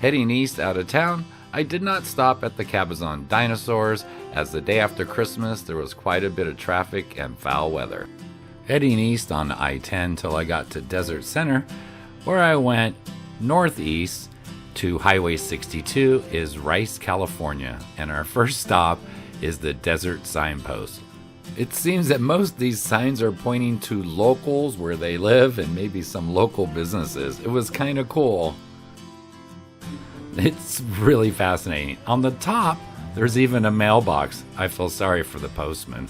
Heading east out of town, I did not stop at the Cabazon Dinosaurs, as the day after Christmas there was quite a bit of traffic and foul weather. Heading east on I-10 till I got to Desert Center, where I went northeast to Highway 62 is Rice, California, and our first stop is the Desert Signpost. It seems that most of these signs are pointing to locals where they live and maybe some local businesses. It was kind of cool. It's really fascinating. On the top, there's even a mailbox. I feel sorry for the postman.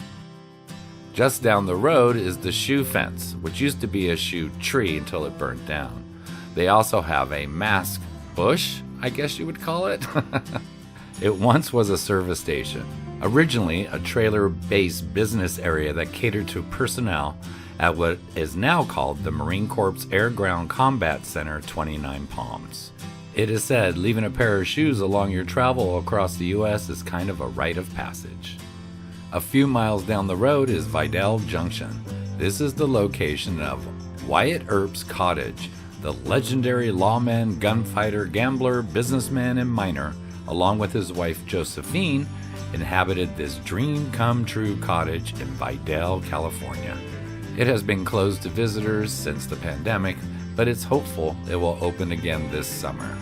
Just down the road is the shoe fence, which used to be a shoe tree until it burnt down. They also have a mask bush, I guess you would call it. It once was a service station. Originally a trailer-based business area that catered to personnel at what is now called the Marine Corps Air Ground Combat Center 29 Palms. It is said leaving a pair of shoes along your travel across the U.S. is kind of a rite of passage. A few miles down the road is Vidal Junction. This is the location of Wyatt Earp's Cottage. The legendary lawman, gunfighter, gambler, businessman, and miner, along with his wife Josephine, inhabited this dream-come-true cottage in Vidal, California. It has been closed to visitors since the pandemic, but it's hopeful it will open again this summer.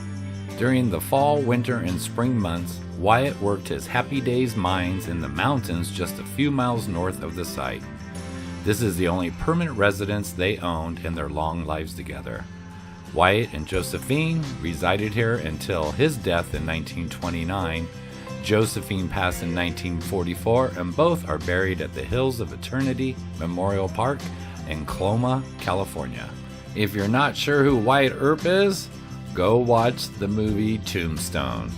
During the fall, winter, and spring months, Wyatt worked his Happy Days mines in the mountains just a few miles north of the site. This is the only permanent residence they owned in their long lives together. Wyatt and Josephine resided here until his death in 1929. Josephine passed in 1944, and both are buried at the Hills of Eternity Memorial Park in Coloma, California. If you're not sure who Wyatt Earp is, go watch the movie Tombstone.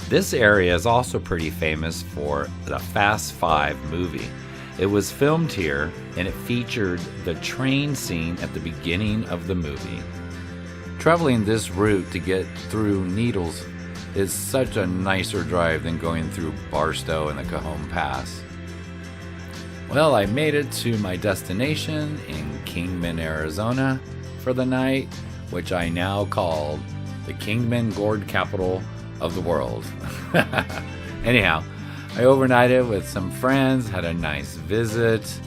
This area is also pretty famous for the Fast Five movie. It was filmed here, and it featured the train scene at the beginning of the movie. Traveling this route to get through Needles is such a nicer drive than going through Barstow and the Cajon Pass. Well, I made it to my destination in Kingman, Arizona for the night, which I now call the Kingman Gourd capital of the world. Anyhow, I overnighted with some friends, had a nice visit.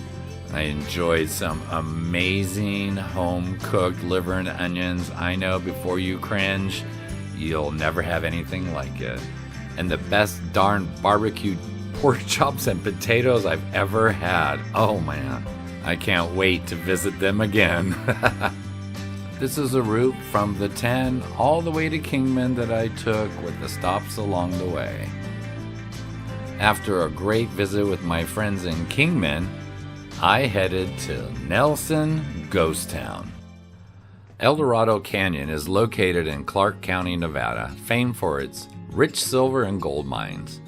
I enjoyed some amazing home-cooked liver and onions. I know, before you cringe, you'll never have anything like it. And the best darn barbecued pork chops and potatoes I've ever had. Oh man, I can't wait to visit them again. This is a route from the 10 all the way to Kingman that I took with the stops along the way. After a great visit with my friends in Kingman, I headed to Nelson Ghost Town. El Dorado Canyon is located in Clark County, Nevada, famed for its rich silver and gold mines.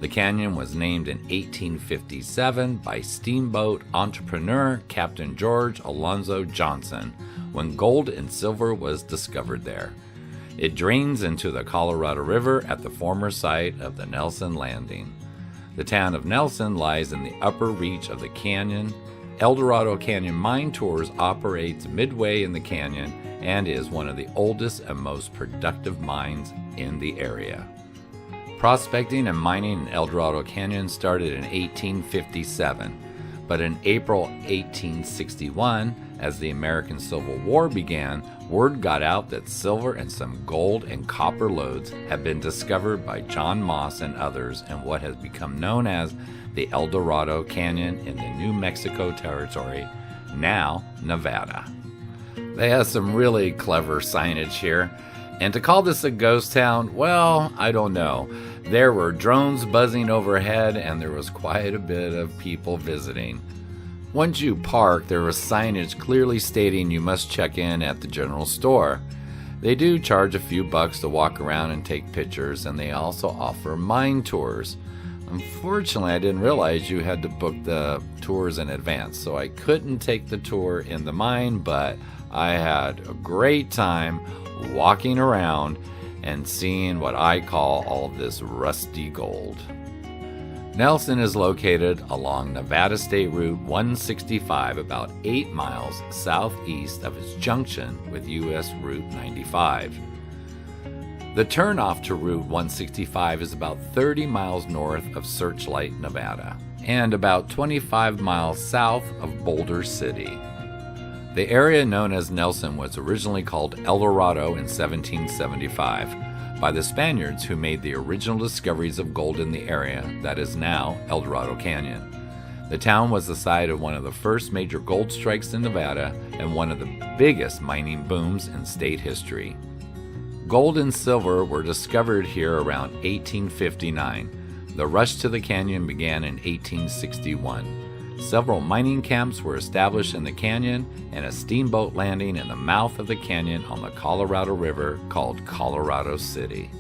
The canyon was named in 1857 by steamboat entrepreneur Captain George Alonzo Johnson when gold and silver was discovered there. It drains into the Colorado River at the former site of the Nelson Landing. The town of Nelson lies in the upper reach of the canyon. El Dorado Canyon Mine Tours operates midway in the canyon and is one of the oldest and most productive mines in the area. Prospecting and mining in El Dorado Canyon started in 1857, but in April 1861, as the American Civil War began, word got out that silver and some gold and copper lodes had been discovered by John Moss and others in what has become known as the El Dorado Canyon in the New Mexico Territory, now Nevada. They have some really clever signage here, and to call this a ghost town, well, I don't know. There were drones buzzing overhead, and there was quite a bit of people visiting. Once you park, there was signage clearly stating you must check in at the general store. They do charge a few bucks to walk around and take pictures, and they also offer mine tours. Unfortunately, I didn't realize you had to book the tours in advance, so I couldn't take the tour in the mine, but I had a great time walking around and seeing what I call all this rusty gold. Nelson is located along Nevada State Route 165, about 8 miles southeast of its junction with U.S. Route 95. The turnoff to Route 165 is about 30 miles north of Searchlight, Nevada, and about 25 miles south of Boulder City. The area known as Nelson was originally called El Dorado in 1775 by the Spaniards who made the original discoveries of gold in the area that is now El Dorado Canyon. The town was the site of one of the first major gold strikes in Nevada and one of the biggest mining booms in state history. Gold and silver were discovered here around 1859. The rush to the canyon began in 1861. Several mining camps were established in the canyon and a steamboat landing in the mouth of the canyon on the Colorado River called Colorado City.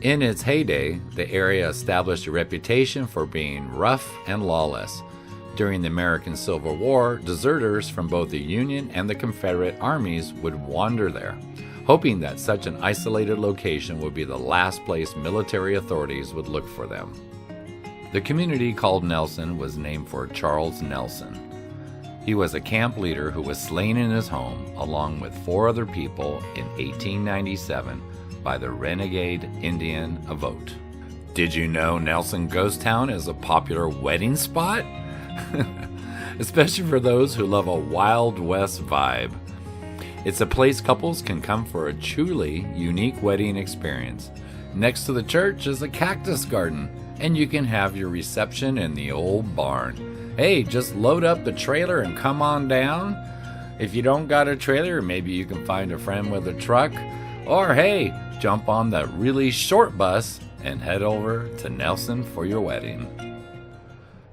In its heyday, the area established a reputation for being rough and lawless. During the American Civil War, deserters from both the Union and the Confederate armies would wander there, hoping that such an isolated location would be the last place military authorities would look for them. The community called Nelson was named for Charles Nelson. He was a camp leader who was slain in his home, along with 4 other people, in 1897 by the renegade Indian Avote. Did you know Nelson Ghost Town is a popular wedding spot? Especially for those who love a Wild West vibe. It's a place couples can come for a truly unique wedding experience. Next to the church is a cactus garden, and you can have your reception in the old barn. Hey, just load up the trailer and come on down. If you don't got a trailer, maybe you can find a friend with a truck. Or hey, jump on that really short bus and head over to Nelson for your wedding.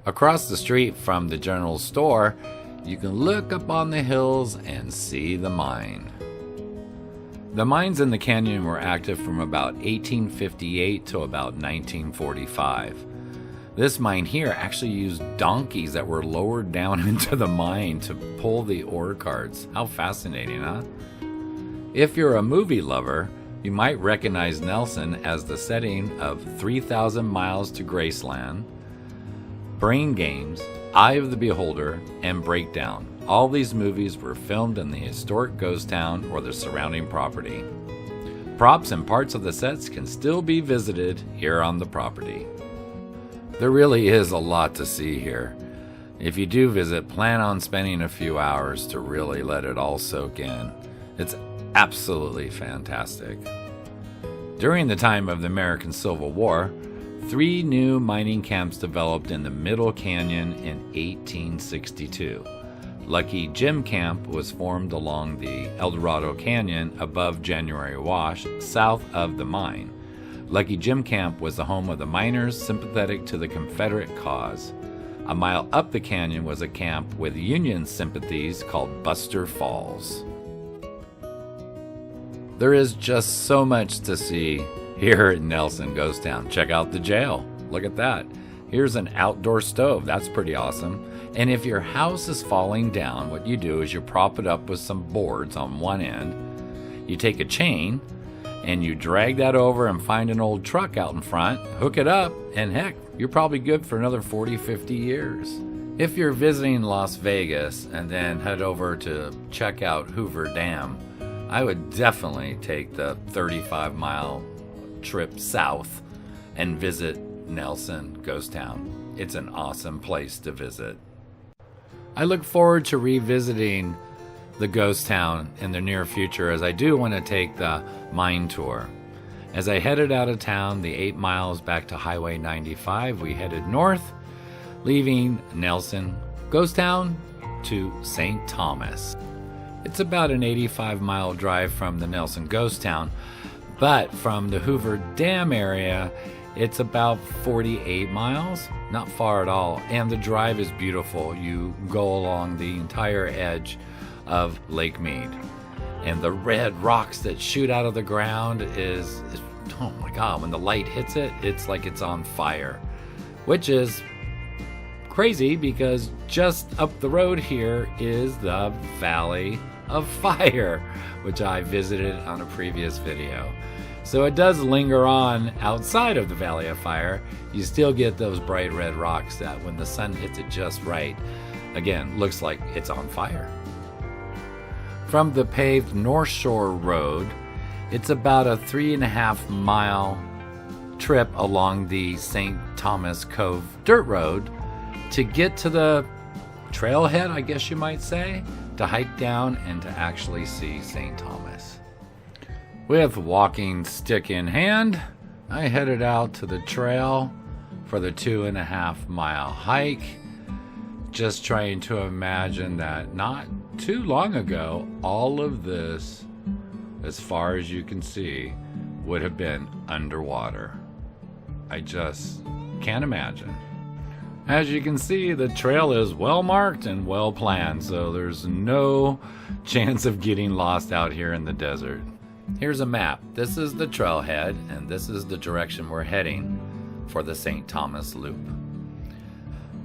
Across the street from the general store, you can look up on the hills and see the mine. The mines in the canyon were active from about 1858 to about 1945. This mine here actually used donkeys that were lowered down into the mine to pull the ore carts. How fascinating, huh? If you're a movie lover, you might recognize Nelson as the setting of 3,000 Miles to Graceland, Brain Games, Eye of the Beholder, and Breakdown. All these movies were filmed in the historic ghost town or the surrounding property. Props and parts of the sets can still be visited here on the property. There really is a lot to see here. If you do visit, plan on spending a few hours to really let it all soak in. It's absolutely fantastic. During the time of the American Civil War, 3 new mining camps developed in the Middle Canyon in 1862. Lucky Jim Camp was formed along the El Dorado Canyon above January Wash, south of the mine. Lucky Jim Camp was the home of the miners sympathetic to the Confederate cause. A mile up the canyon was a camp with Union sympathies called Buster Falls. There is just so much to see here at Nelson Ghost Town. Check out the jail. Look at that. Here's an outdoor stove. That's pretty awesome. And if your house is falling down, what you do is you prop it up with some boards on one end. You take a chain and you drag that over and find an old truck out in front, hook it up, and heck, you're probably good for another 40, 50 years. If you're visiting Las Vegas and then head over to check out Hoover Dam, I would definitely take the 35-mile trip south and visit Nelson Ghost Town. It's an awesome place to visit. I look forward to revisiting the ghost town in the near future, as I do want to take the mine tour. As I headed out of town, the 8 miles back to Highway 95, we headed north, leaving Nelson Ghost Town to St. Thomas. It's about an 85-mile drive from the Nelson Ghost Town, but from the Hoover Dam area, it's about 48 miles, not far at all, and the drive is beautiful. You go along the entire edge of Lake Mead, and the red rocks that shoot out of the ground is oh my God, when the light hits it, it's like it's on fire, which is crazy because just up the road here is the Valley of Fire, which I visited on a previous video. So it does linger on outside of the Valley of Fire. You still get those bright red rocks that when the sun hits it just right, again, looks like it's on fire. From the paved North Shore Road, It's about a 3.5-mile trip along the St. Thomas Cove dirt road to get to the trailhead, I guess you might say, to hike down and to actually see St. Thomas. With walking stick in hand, I headed out to the trail for the 2.5-mile hike, just trying to imagine that not too long ago, all of this, as far as you can see, would have been underwater. I just can't imagine. As you can see, the trail is well marked and well planned, so there's no chance of getting lost out here in the desert. Here's a map. This is the trailhead, and this is the direction we're heading for the St. Thomas Loop.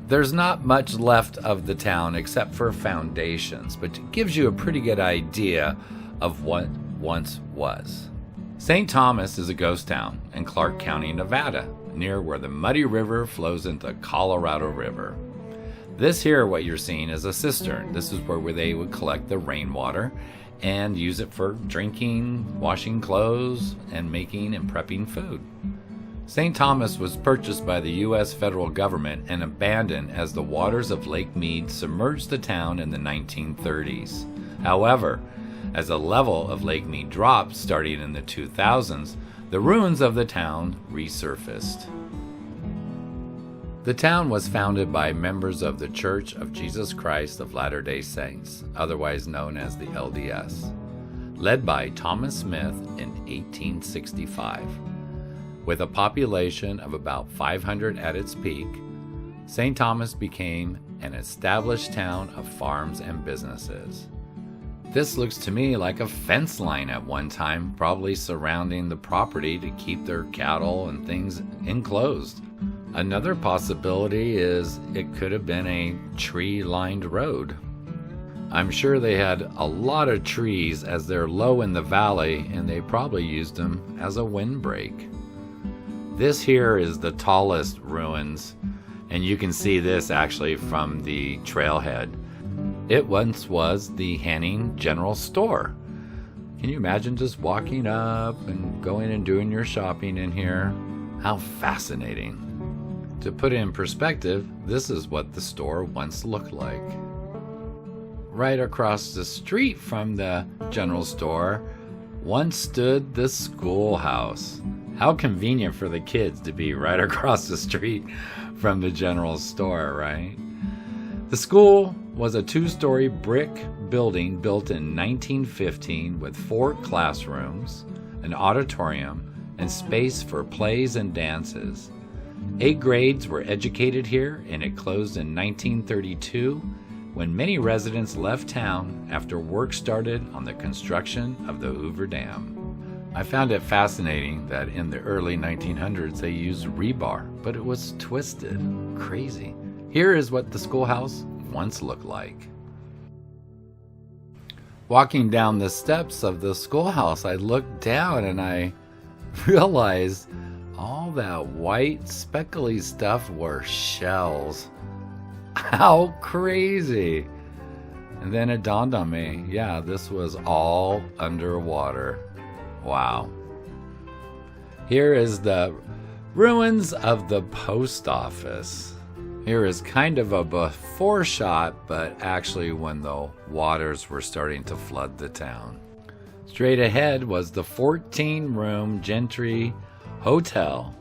There's not much left of the town except for foundations, but it gives you a pretty good idea of what once was. St. Thomas is a ghost town in Clark County, Nevada, near where the Muddy River flows into Colorado River. This here, what you're seeing, is a cistern. This is where they would collect the rainwater and use it for drinking, washing clothes, and making and prepping food. St. Thomas was purchased by the U.S. federal government and abandoned as the waters of Lake Mead submerged the town in the 1930s. However, as the level of Lake Mead dropped starting in the 2000s, the ruins of the town resurfaced. The town was founded by members of the Church of Jesus Christ of Latter-day Saints, otherwise known as the LDS, led by Thomas Smith in 1865. With a population of about 500 at its peak, St. Thomas became an established town of farms and businesses. This looks to me like a fence line at one time, probably surrounding the property to keep their cattle and things enclosed. Another possibility is it could have been a tree-lined road. I'm sure they had a lot of trees as they're low in the valley, and they probably used them as a windbreak. This here is the tallest ruins, and you can see this actually from the trailhead. It once was the Hanning General Store. Can you imagine just walking up and going and doing your shopping in here? How fascinating. To put it in perspective, this is what the store once looked like. Right across the street from the general store once stood the schoolhouse. How convenient for the kids to be right across the street from the general store, right? The school was a 2-story brick building built in 1915 with 4 classrooms, an auditorium, and space for plays and dances. 8 grades were educated here, and it closed in 1932 when many residents left town after work started on the construction of the Hoover Dam. I found it fascinating that in the early 1900s they used rebar, but it was twisted. Crazy. Here is what the schoolhouse once looked like. Walking down the steps of the schoolhouse, I looked down and I realized all that white speckly stuff were shells. How crazy. And then it dawned on me, yeah, this was all underwater. Wow. Here is the ruins of the post office. Here is kind of a before shot, but actually when the waters were starting to flood the town. Straight ahead was the 14-room Gentry Hotel.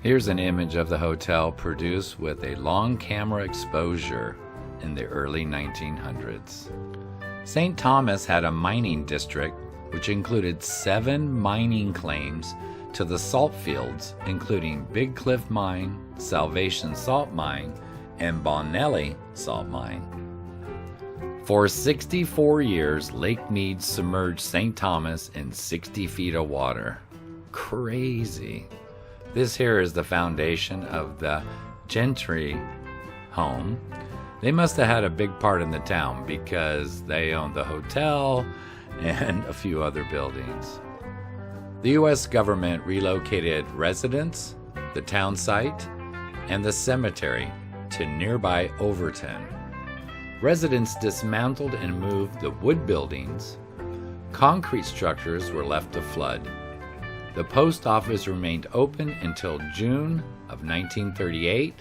Here's an image of the hotel produced with a long camera exposure in the early 1900s. St. Thomas had a mining district which included 7 mining claims to the salt fields, including Big Cliff Mine, Salvation Salt Mine, and Bonelli Salt Mine. For 64 years, Lake Mead submerged St. Thomas in 60 feet of water. Crazy. This here is the foundation of the Gentry home. They must have had a big part in the town because they owned the hotel and a few other buildings. The U.S. government relocated residents, the town site, and the cemetery to nearby Overton. Residents dismantled and moved the wood buildings, concrete structures were left to flood. The post office remained open until June of 1938.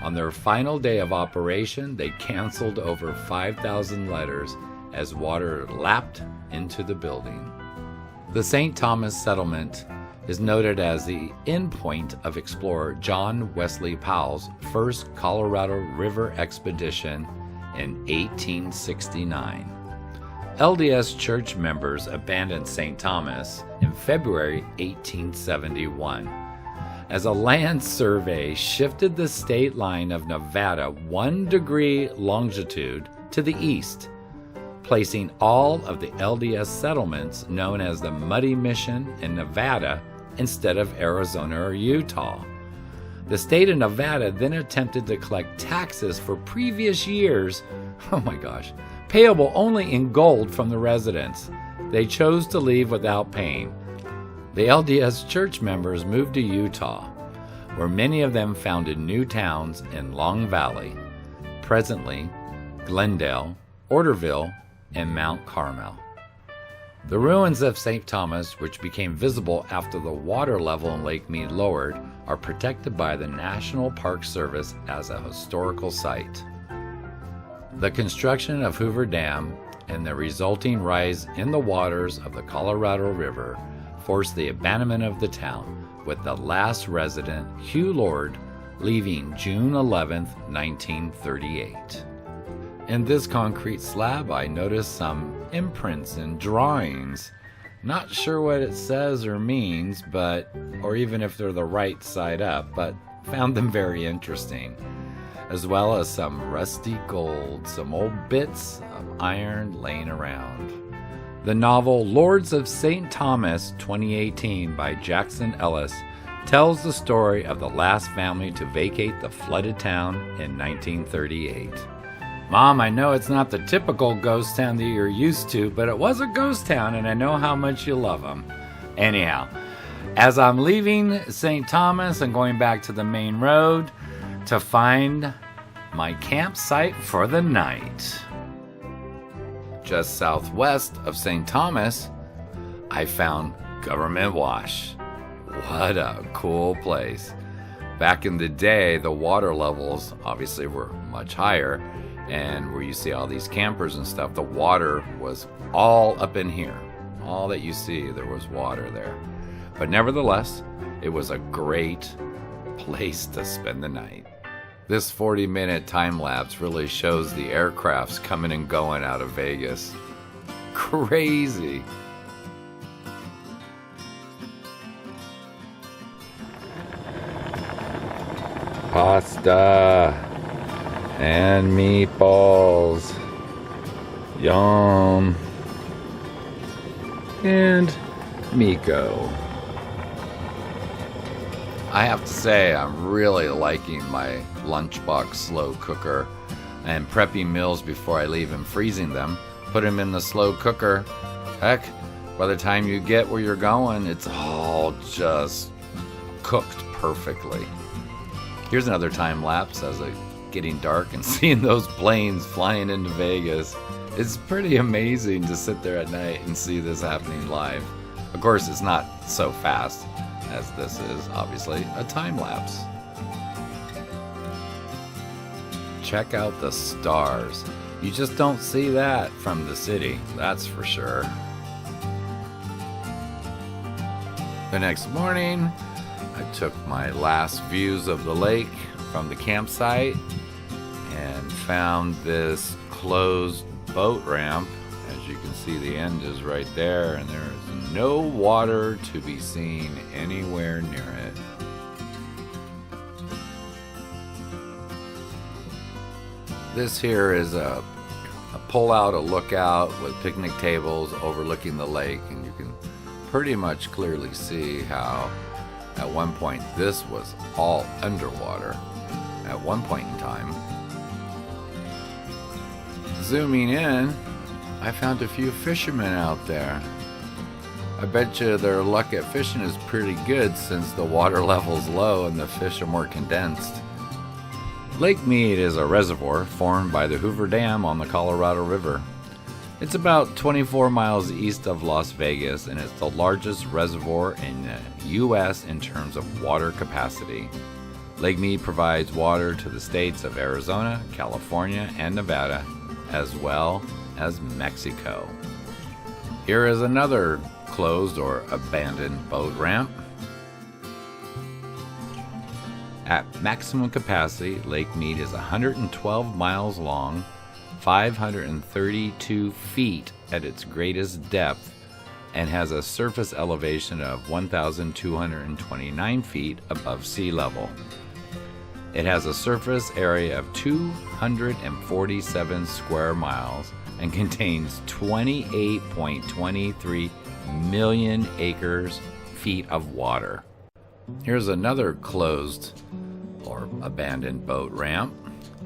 On their final day of operation, they canceled over 5,000 letters as water lapped into the building. The St. Thomas settlement is noted as the endpoint of explorer John Wesley Powell's first Colorado River expedition in 1869. LDS church members abandoned St. Thomas in February 1871 as a land survey shifted the state line of Nevada 1 degree longitude to the east, placing all of the LDS settlements known as the Muddy Mission in Nevada instead of Arizona or Utah. The state of Nevada then attempted to collect taxes for previous years, payable only in gold from the residents. They chose to leave without paying. The LDS church members moved to Utah, where many of them founded new towns in Long Valley, presently Glendale, Orderville, and Mount Carmel. The ruins of St. Thomas, which became visible after the water level in Lake Mead lowered, are protected by the National Park Service as a historical site. The construction of Hoover Dam and the resulting rise in the waters of the Colorado River forced the abandonment of the town, with the last resident, Hugh Lord, leaving June 11, 1938. In this concrete slab, I noticed some imprints and drawings. Not sure what it says or means, or even if they're the right side up, but found them very interesting, as well as some rusty gold, some old bits of iron laying around. The novel Lords of St. Thomas 2018 by Jackson Ellis tells the story of the last family to vacate the flooded town in 1938. Mom, I know it's not the typical ghost town that you're used to, but it was a ghost town and I know how much you love them. Anyhow, as I'm leaving St. Thomas and going back to the main road to find my campsite for the night. Just southwest of St. Thomas, I found Government Wash. What a cool place. Back in the day, the water levels obviously were much higher, and where you see all these campers and stuff, the water was all up in here. All that you see, there was water there. But nevertheless, it was a great place to spend the night. This 40-minute time-lapse really shows the aircrafts coming and going out of Vegas. Crazy. Pasta and meatballs. Yum. And Miko. I have to say, I'm really liking my lunchbox slow cooker and prepping meals before I leave and freezing them. Put them in the slow cooker. Heck, by the time you get where you're going, it's all just cooked perfectly. Here's another time lapse as it's getting dark and seeing those planes flying into Vegas. It's pretty amazing to sit there at night and see this happening live. Of course, it's not so fast, as this is obviously a time lapse. Check out the stars. You just don't see that from the city, that's for sure. The next morning, I took my last views of the lake from the campsite and found this closed boat ramp. As you can see, the end is right there, and there is no water to be seen anywhere near it. This here is a pull out, a lookout with picnic tables overlooking the lake, and you can pretty much clearly see how at one point this was all underwater at one point in time. Zooming in, I found a few fishermen out there. I bet you their luck at fishing is pretty good since the water level's low and the fish are more condensed. Lake Mead is a reservoir formed by the Hoover Dam on the Colorado River. It's about 24 miles east of Las Vegas, and it's the largest reservoir in the U.S. in terms of water capacity. Lake Mead provides water to the states of Arizona, California, and Nevada, as well as Mexico. Here is another closed or abandoned boat ramp. At maximum capacity, Lake Mead is 112 miles long, 532 feet at its greatest depth, and has a surface elevation of 1,229 feet above sea level. It has a surface area of 247 square miles and contains 28.23 million acres feet of water. Here's another closed or abandoned boat ramp,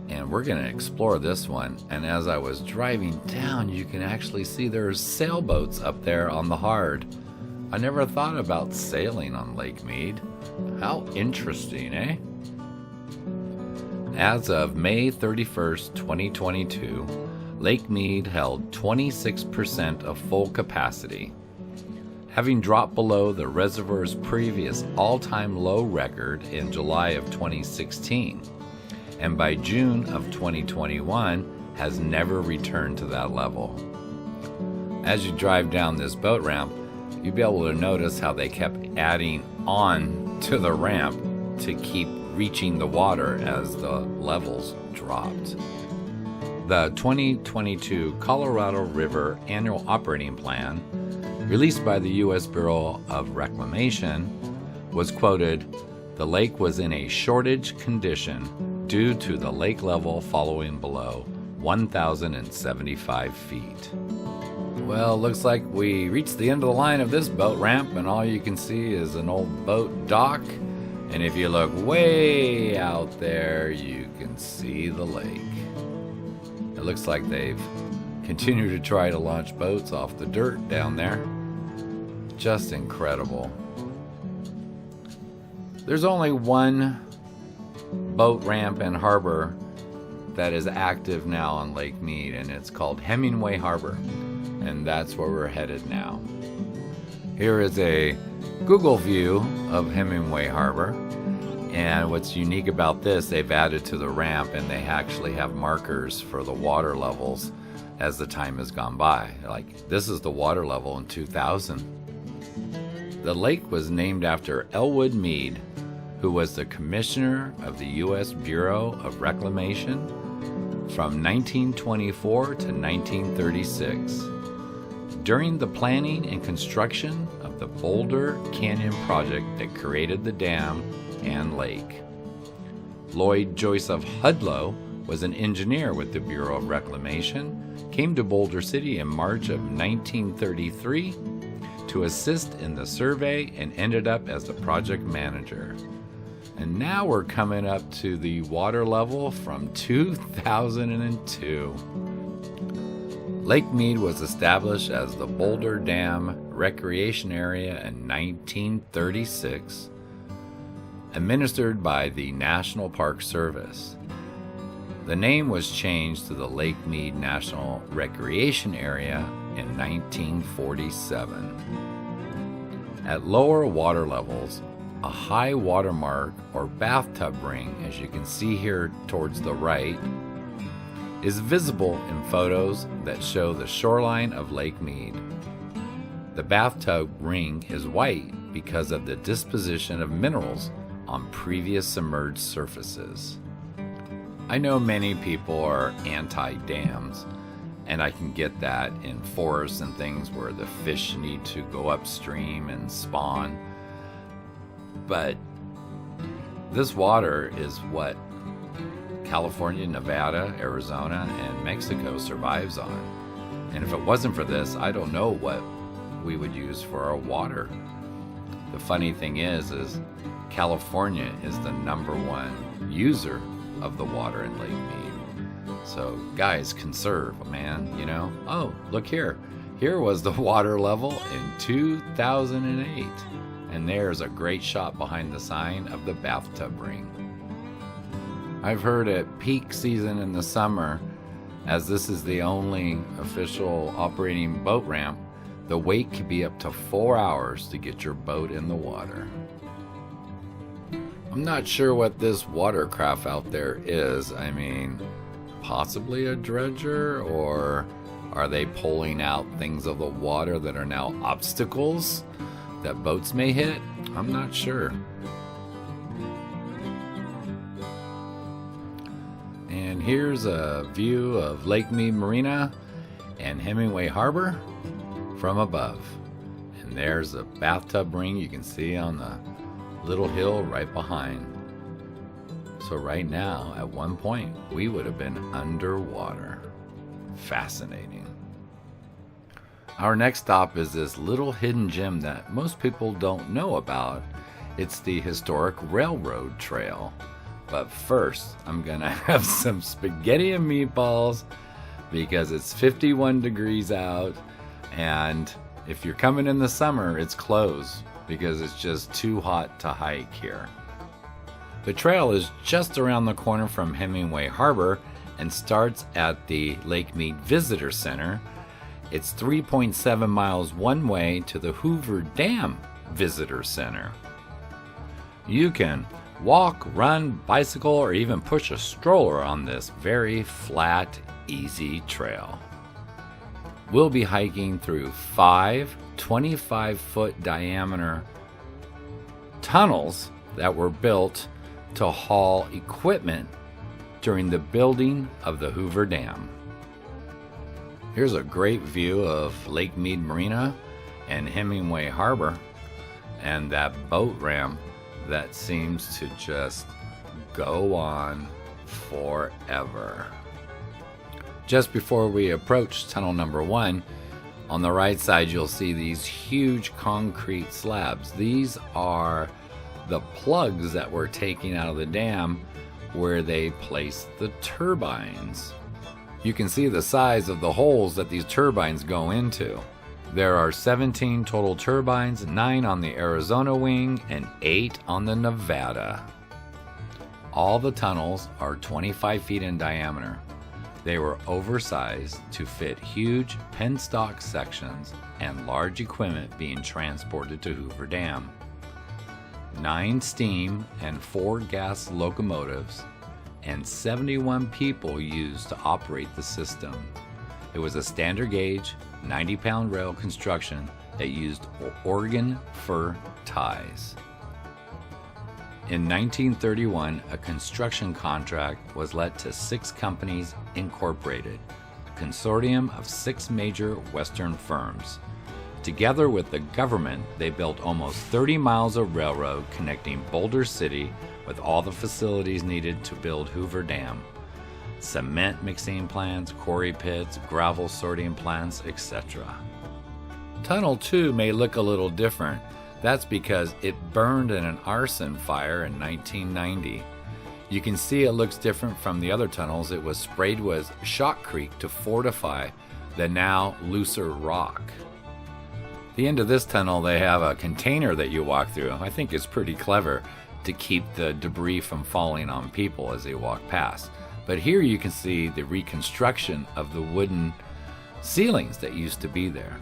and we're going to explore this one. And as I was driving down, you can actually see there's sailboats up there on the hard. I never thought about sailing on Lake Mead. How interesting, eh? As of May 31st, 2022, Lake Mead held 26% of full capacity, having dropped below the reservoir's previous all-time low record in July of 2016, and by June of 2021 has never returned to that level. As you drive down this boat ramp, you'll be able to notice how they kept adding on to the ramp to keep reaching the water as the levels dropped. The 2022 Colorado River Annual Operating Plan, released by the U.S. Bureau of Reclamation, was quoted, "The lake was in a shortage condition due to the lake level falling below 1,075 feet." Well, looks like we reached the end of the line of this boat ramp, and all you can see is an old boat dock. And if you look way out there, you can see the lake. It looks like they've continued to try to launch boats off the dirt down there. Just incredible. There's only one boat ramp and harbor that is active now on Lake Mead, and it's called Hemingway Harbor, and that's where we're headed now. Here is a Google view of Hemingway Harbor, and what's unique about this, they've added to the ramp, and they actually have markers for the water levels as the time has gone by. Like, this is the water level in 2000. The lake was named after Elwood Mead, who was the commissioner of the U.S. Bureau of Reclamation from 1924 to 1936. During the planning and construction of the Boulder Canyon project that created the dam and lake. Lloyd Joseph Hudlow was an engineer with the Bureau of Reclamation, came to Boulder City in March of 1933 to assist in the survey, and ended up as the project manager. And now we're coming up to the water level from 2002. Lake Mead was established as the Boulder Dam Recreation Area in 1936, administered by the National Park Service. The name was changed to the Lake Mead National Recreation Area in 1947. At lower water levels, a high water mark or bathtub ring, as you can see here towards the right, is visible in photos that show the shoreline of Lake Mead. The bathtub ring is white because of the disposition of minerals on previous submerged surfaces. I know many people are anti-dams, and I can get that in forests and things where the fish need to go upstream and spawn. But this water is what California, Nevada, Arizona, and Mexico survives on. And if it wasn't for this, I don't know what we would use for our water. The funny thing is California is the #1 user of the water in Lake Mead. So guys, conserve, man, you know. Oh, look here. Here was the water level in 2008. And there's a great shot behind the sign of the bathtub ring. I've heard at peak season in the summer, As this is the only official operating boat ramp, the wait could be up to 4 hours to get your boat in the water. I'm not sure what this watercraft out there is. I mean, possibly a dredger, or are they pulling out things of the water that are now obstacles that boats may hit? I'm not sure. And here's a view of Lake Mead Marina and Hemingway Harbor from above. And there's a bathtub ring you can see on the little hill right behind. So right now, at one point, we would have been underwater. Fascinating. Our next stop is this little hidden gem that most people don't know about. It's the historic railroad trail. But first, I'm gonna have some spaghetti and meatballs because it's 51 degrees out, and if you're coming in the summer, it's closed because it's just too hot to hike here. The trail is just around the corner from Hemingway Harbor and starts at the Lake Mead Visitor Center. It's 3.7 miles one way to the Hoover Dam Visitor Center. You can walk, run, bicycle, or even push a stroller on this very flat, easy trail. We'll be hiking through 5 25-foot diameter tunnels that were built to haul equipment during the building of the Hoover Dam. Here's a great view of Lake Mead Marina and Hemingway Harbor and that boat ramp that seems to just go on forever. Just before we approach tunnel number 1, on the right side you'll see these huge concrete slabs. These are the plugs that were taken out of the dam where they placed the turbines. You can see the size of the holes that these turbines go into. There are 17 total turbines, 9 on the Arizona wing and 8 on the Nevada. All the tunnels are 25 feet in diameter. They were oversized to fit huge penstock sections and large equipment being transported to Hoover Dam. 9 steam and 4 gas locomotives and 71 people used to operate the system. It was a standard gauge, 90-pound rail construction that used Oregon fir ties. In 1931, a construction contract was let to 6 companies incorporated, a consortium of 6 major Western firms. Together with the government, they built almost 30 miles of railroad connecting Boulder City with all the facilities needed to build Hoover Dam. Cement mixing plants, quarry pits, gravel sorting plants, etc. Tunnel 2 may look a little different. That's because it burned in an arson fire in 1990. You can see it looks different from the other tunnels. It was sprayed with shotcrete to fortify the now looser rock. The end of this tunnel, they have a container that you walk through. I think it's pretty clever to keep the debris from falling on people as they walk past. But here you can see the reconstruction of the wooden ceilings that used to be there.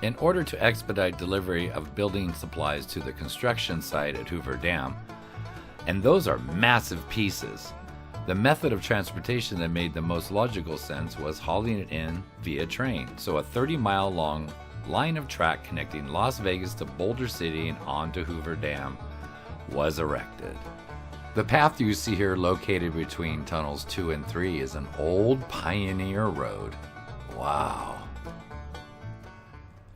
In order to expedite delivery of building supplies to the construction site at Hoover Dam, and those are massive pieces, the method of transportation that made the most logical sense was hauling it in via train. So a 30-mile long line of track connecting Las Vegas to Boulder City and on to Hoover Dam was erected. The path you see here located between tunnels 2 and 3 is an old pioneer road. Wow.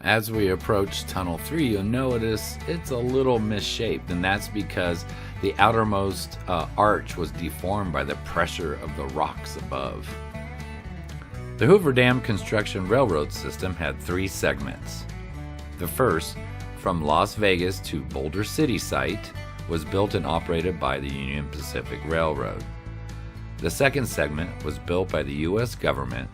As we approach tunnel 3, you'll notice it's a little misshaped, and that's because the outermost arch was deformed by the pressure of the rocks above. The Hoover Dam construction railroad system had 3 segments. The first, from Las Vegas to Boulder City site, was built and operated by the Union Pacific Railroad. The second segment was built by the U.S. government.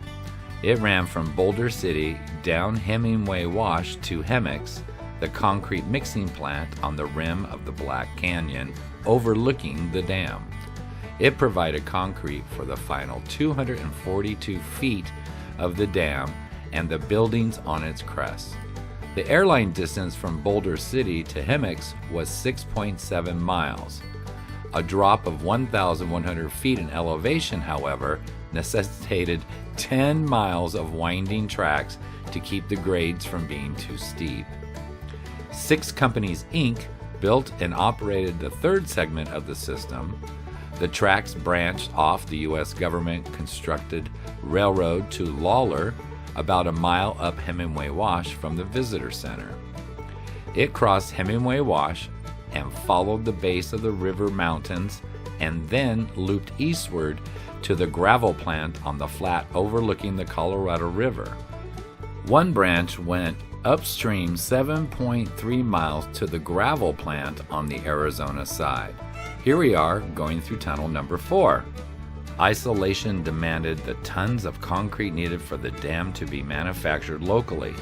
It ran from Boulder City down Hemingway Wash to Hemix, the concrete mixing plant on the rim of the Black Canyon overlooking the dam. It provided concrete for the final 242 feet of the dam and the buildings on its crest. The airline distance from Boulder City to Hemmocks was 6.7 miles. A drop of 1,100 feet in elevation, however, necessitated 10 miles of winding tracks to keep the grades from being too steep. Six Companies, Inc. built and operated the third segment of the system. The tracks branched off the U.S. government-constructed railroad to Lawler, about a mile up Hemingway Wash from the visitor center. It crossed Hemingway Wash and followed the base of the river mountains and then looped eastward to the gravel plant on the flat overlooking the Colorado River. One branch went upstream 7.3 miles to the gravel plant on the Arizona side. Here we are going through tunnel number 4. Isolation demanded the tons of concrete needed for the dam to be manufactured locally.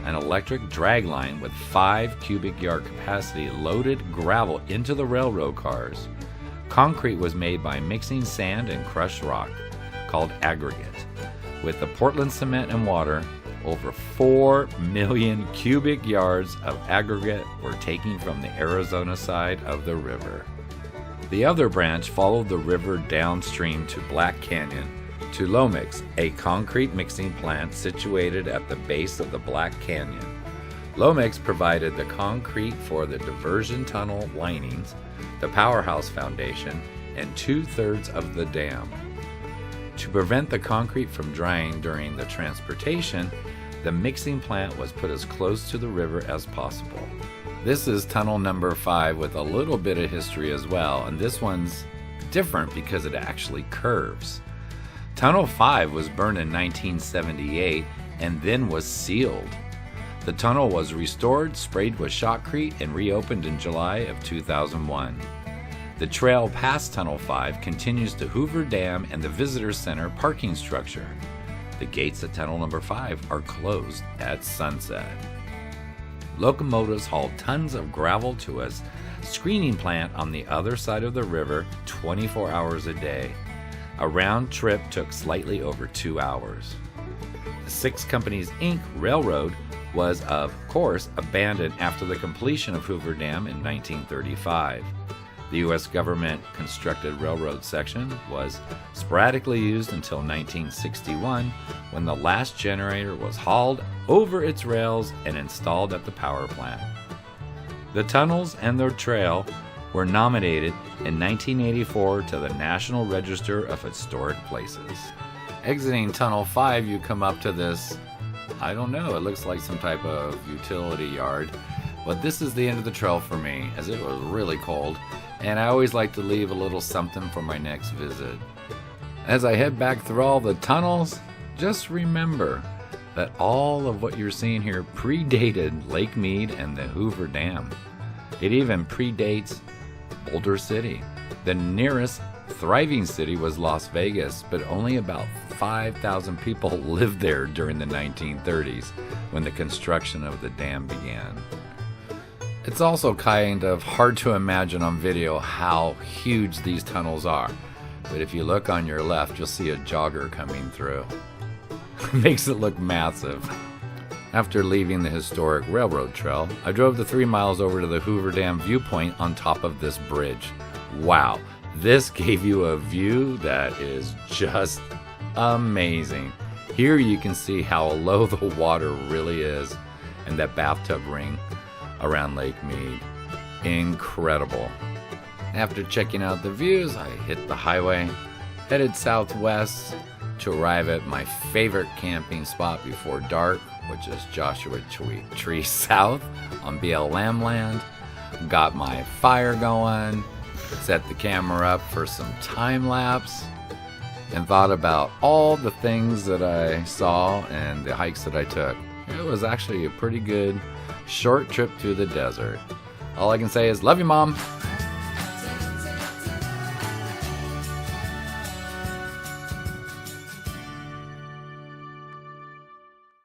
An electric drag line with 5 cubic yard capacity loaded gravel into the railroad cars. Concrete was made by mixing sand and crushed rock, called aggregate. With the Portland cement and water, over 4 million cubic yards of aggregate were taken from the Arizona side of the river. The other branch followed the river downstream to Black Canyon, to Lomax, a concrete mixing plant situated at the base of the Black Canyon. Lomax provided the concrete for the diversion tunnel linings, the powerhouse foundation, and 2/3 of the dam. To prevent the concrete from drying during the transportation, the mixing plant was put as close to the river as possible. This is tunnel number 5 with a little bit of history as well, and this one's different because it actually curves. Tunnel 5 was burned in 1978 and then was sealed. The tunnel was restored, sprayed with shotcrete, and reopened in July of 2001. The trail past Tunnel 5 continues to Hoover Dam and the Visitor Center parking structure. The gates at tunnel number 5 are closed at sunset. Locomotives hauled tons of gravel to a screening plant on the other side of the river 24 hours a day. A round trip took slightly over 2 hours. The Six Companies, Inc. Railroad was, of course, abandoned after the completion of Hoover Dam in 1935. The U.S. government constructed railroad section was sporadically used until 1961, when the last generator was hauled over its rails and installed at the power plant. The tunnels and the trail were nominated in 1984 to the National Register of Historic Places. Exiting Tunnel 5, you come up to this, I don't know, it looks like some type of utility yard, but this is the end of the trail for me, as it was really cold, and I always like to leave a little something for my next visit. As I head back through all the tunnels, just remember that all of what you're seeing here predated Lake Mead and the Hoover Dam. It even predates Boulder City. The nearest thriving city was Las Vegas, but only about 5,000 people lived there during the 1930s when the construction of the dam began. It's also kind of hard to imagine on video how huge these tunnels are, but if you look on your left, you'll see a jogger coming through. It makes it look massive. After leaving the historic railroad trail, I drove the 3 miles over to the Hoover Dam viewpoint on top of this bridge. Wow, this gave you a view that is just amazing. Here you can see how low the water really is and that bathtub ring around Lake Mead. Incredible. After checking out the views, I hit the highway, headed southwest to arrive at my favorite camping spot before dark, which is Joshua Tree South on BLM land. Got my fire going, set the camera up for some time lapse, and thought about all the things that I saw and the hikes that I took. It was actually a pretty good short trip through the desert. All I can say is, love you, Mom.